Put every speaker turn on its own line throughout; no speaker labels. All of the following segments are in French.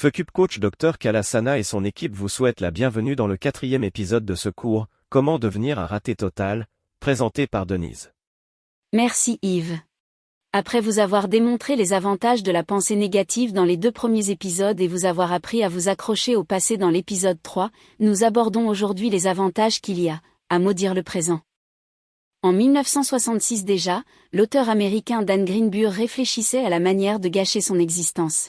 Fuckup Coach Dr Kalasana et son équipe vous souhaitent la bienvenue dans le 4e épisode de ce cours, Comment devenir un raté total, présenté par Denise.
Merci Yves. Après vous avoir démontré les avantages de la pensée négative dans les 2 premiers épisodes et vous avoir appris à vous accrocher au passé dans l'épisode 3, nous abordons aujourd'hui les avantages qu'il y a à maudire le présent. En 1966 déjà, l'auteur américain Dan Greenburg réfléchissait à la manière de gâcher son existence.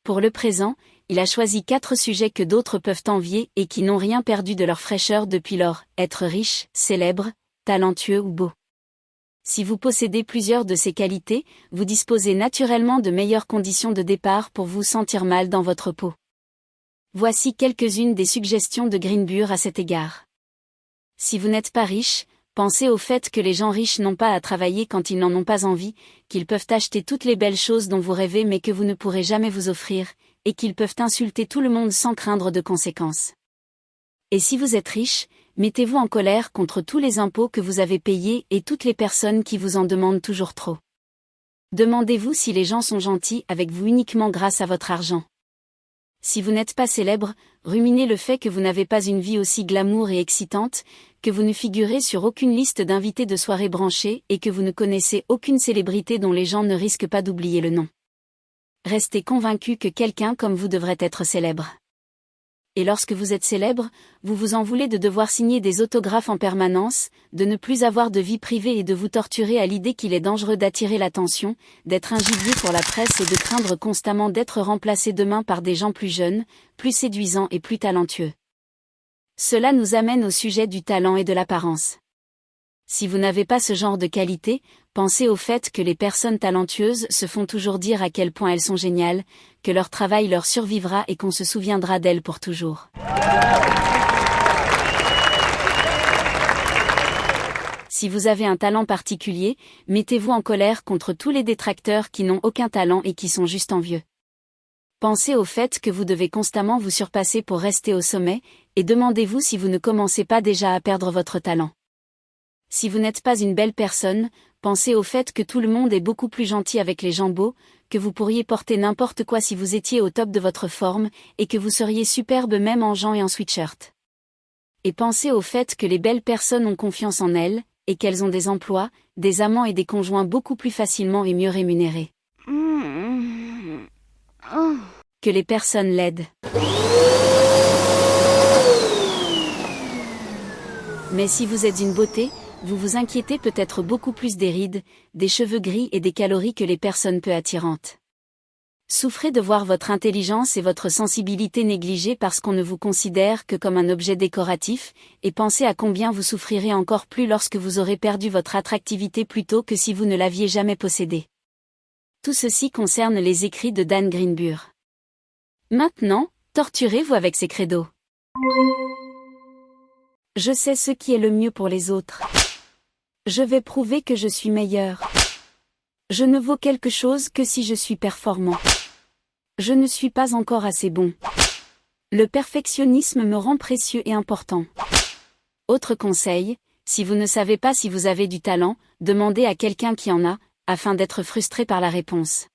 Pour le présent, il a choisi 4 sujets que d'autres peuvent envier et qui n'ont rien perdu de leur fraîcheur depuis lors: être riche, célèbre, talentueux ou beau. Si vous possédez plusieurs de ces qualités, vous disposez naturellement de meilleures conditions de départ pour vous sentir mal dans votre peau. Voici quelques-unes des suggestions de Greenburg à cet égard. Si vous n'êtes pas riche, pensez au fait que les gens riches n'ont pas à travailler quand ils n'en ont pas envie, qu'ils peuvent acheter toutes les belles choses dont vous rêvez mais que vous ne pourrez jamais vous offrir, et qu'ils peuvent insulter tout le monde sans craindre de conséquences. Et si vous êtes riche, mettez-vous en colère contre tous les impôts que vous avez payés et toutes les personnes qui vous en demandent toujours trop. Demandez-vous si les gens sont gentils avec vous uniquement grâce à votre argent. Si vous n'êtes pas célèbre, ruminez le fait que vous n'avez pas une vie aussi glamour et excitante, que vous ne figurez sur aucune liste d'invités de soirées branchées et que vous ne connaissez aucune célébrité dont les gens ne risquent pas d'oublier le nom. Restez convaincu que quelqu'un comme vous devrait être célèbre. Et lorsque vous êtes célèbre, vous vous en voulez de devoir signer des autographes en permanence, de ne plus avoir de vie privée et de vous torturer à l'idée qu'il est dangereux d'attirer l'attention, d'être un gibier pour la presse et de craindre constamment d'être remplacé demain par des gens plus jeunes, plus séduisants et plus talentueux. Cela nous amène au sujet du talent et de l'apparence. Si vous n'avez pas ce genre de qualité, pensez au fait que les personnes talentueuses se font toujours dire à quel point elles sont géniales, que leur travail leur survivra et qu'on se souviendra d'elles pour toujours. Si vous avez un talent particulier, mettez-vous en colère contre tous les détracteurs qui n'ont aucun talent et qui sont juste envieux. Pensez au fait que vous devez constamment vous surpasser pour rester au sommet, et demandez-vous si vous ne commencez pas déjà à perdre votre talent. Si vous n'êtes pas une belle personne, pensez au fait que tout le monde est beaucoup plus gentil avec les gens beaux, que vous pourriez porter n'importe quoi si vous étiez au top de votre forme, et que vous seriez superbe même en jean et en sweatshirt. Et pensez au fait que les belles personnes ont confiance en elles, et qu'elles ont des emplois, des amants et des conjoints beaucoup plus facilement et mieux rémunérés. Que les personnes l'aident. Mais si vous êtes une beauté, vous vous inquiétez peut-être beaucoup plus des rides, des cheveux gris et des calories que les personnes peu attirantes. Souffrez de voir votre intelligence et votre sensibilité négligées parce qu'on ne vous considère que comme un objet décoratif, et pensez à combien vous souffrirez encore plus lorsque vous aurez perdu votre attractivité plutôt que si vous ne l'aviez jamais possédée. Tout ceci concerne les écrits de Dan Greenburg. Maintenant, torturez-vous avec ces credos. Je sais ce qui est le mieux pour les autres. Je vais prouver que je suis meilleur. Je ne vaux quelque chose que si je suis performant. Je ne suis pas encore assez bon. Le perfectionnisme me rend précieux et important. Autre conseil, si vous ne savez pas si vous avez du talent, demandez à quelqu'un qui en a, afin d'être frustré par la réponse.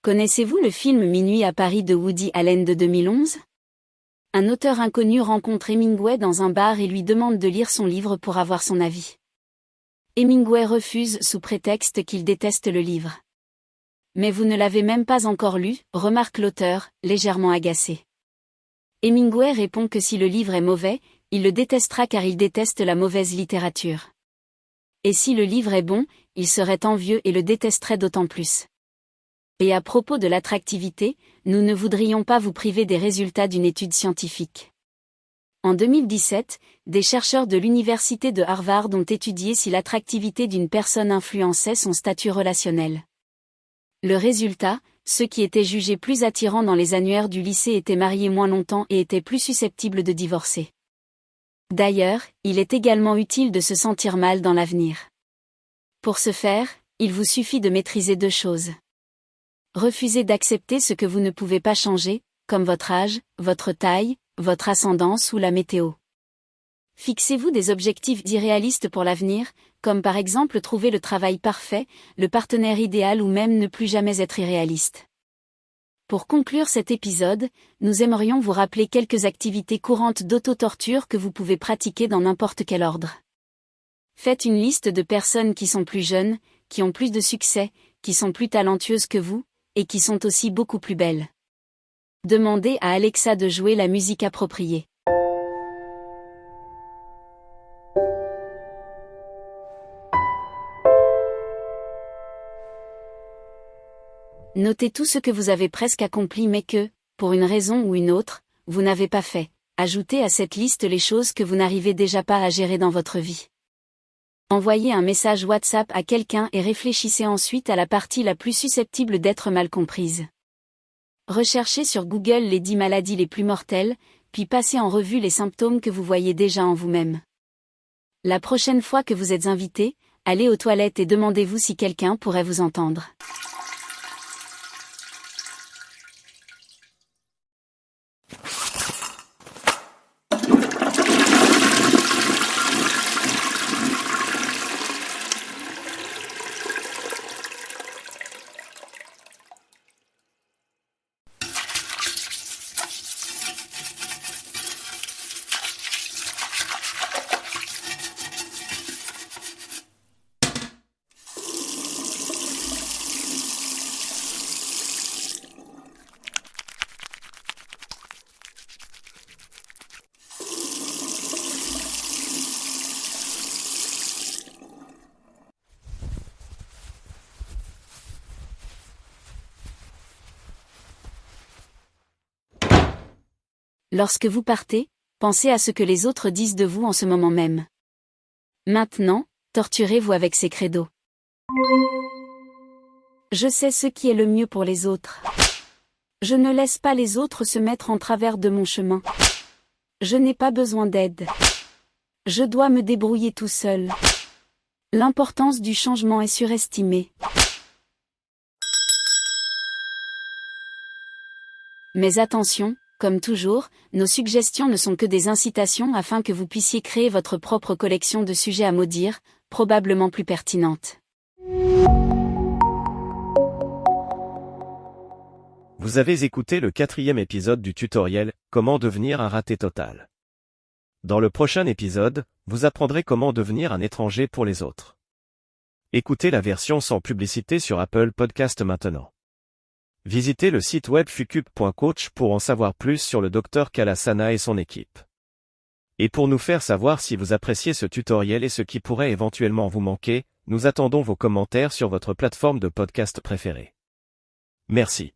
Connaissez-vous le film Minuit à Paris de Woody Allen de 2011 ? Un auteur inconnu rencontre Hemingway dans un bar et lui demande de lire son livre pour avoir son avis. Hemingway refuse sous prétexte qu'il déteste le livre. Mais vous ne l'avez même pas encore lu, remarque l'auteur, légèrement agacé. Hemingway répond que si le livre est mauvais, il le détestera car il déteste la mauvaise littérature. Et si le livre est bon, il serait envieux et le détesterait d'autant plus. Et à propos de l'attractivité, nous ne voudrions pas vous priver des résultats d'une étude scientifique. En 2017, des chercheurs de l'université de Harvard ont étudié si l'attractivité d'une personne influençait son statut relationnel. Le résultat, ceux qui étaient jugés plus attirants dans les annuaires du lycée étaient mariés moins longtemps et étaient plus susceptibles de divorcer. D'ailleurs, il est également utile de se sentir mal dans l'avenir. Pour ce faire, il vous suffit de maîtriser 2 choses. Refusez d'accepter ce que vous ne pouvez pas changer, comme votre âge, votre taille, votre ascendance ou la météo. Fixez-vous des objectifs irréalistes pour l'avenir, comme par exemple trouver le travail parfait, le partenaire idéal ou même ne plus jamais être irréaliste. Pour conclure cet épisode, nous aimerions vous rappeler quelques activités courantes d'auto-torture que vous pouvez pratiquer dans n'importe quel ordre. Faites une liste de personnes qui sont plus jeunes, qui ont plus de succès, qui sont plus talentueuses que vous, et qui sont aussi beaucoup plus belles. Demandez à Alexa de jouer la musique appropriée. Notez tout ce que vous avez presque accompli mais que, pour une raison ou une autre, vous n'avez pas fait. Ajoutez à cette liste les choses que vous n'arrivez déjà pas à gérer dans votre vie. Envoyez un message WhatsApp à quelqu'un et réfléchissez ensuite à la partie la plus susceptible d'être mal comprise. Recherchez sur Google les 10 maladies les plus mortelles, puis passez en revue les symptômes que vous voyez déjà en vous-même. La prochaine fois que vous êtes invité, allez aux toilettes et demandez-vous si quelqu'un pourrait vous entendre. Lorsque vous partez, pensez à ce que les autres disent de vous en ce moment même. Maintenant, torturez-vous avec ces credos. Je sais ce qui est le mieux pour les autres. Je ne laisse pas les autres se mettre en travers de mon chemin. Je n'ai pas besoin d'aide. Je dois me débrouiller tout seul. L'importance du changement est surestimée. Mais attention, comme toujours, nos suggestions ne sont que des incitations afin que vous puissiez créer votre propre collection de sujets à maudire, probablement plus pertinentes.
Vous avez écouté le 4e épisode du tutoriel « Comment devenir un raté total ». Dans le prochain épisode, vous apprendrez comment devenir un étranger pour les autres. Écoutez la version sans publicité sur Apple Podcast maintenant. Visitez le site web fucube.coach pour en savoir plus sur le Dr Kalasana et son équipe. Et pour nous faire savoir si vous appréciez ce tutoriel et ce qui pourrait éventuellement vous manquer, nous attendons vos commentaires sur votre plateforme de podcast préférée. Merci.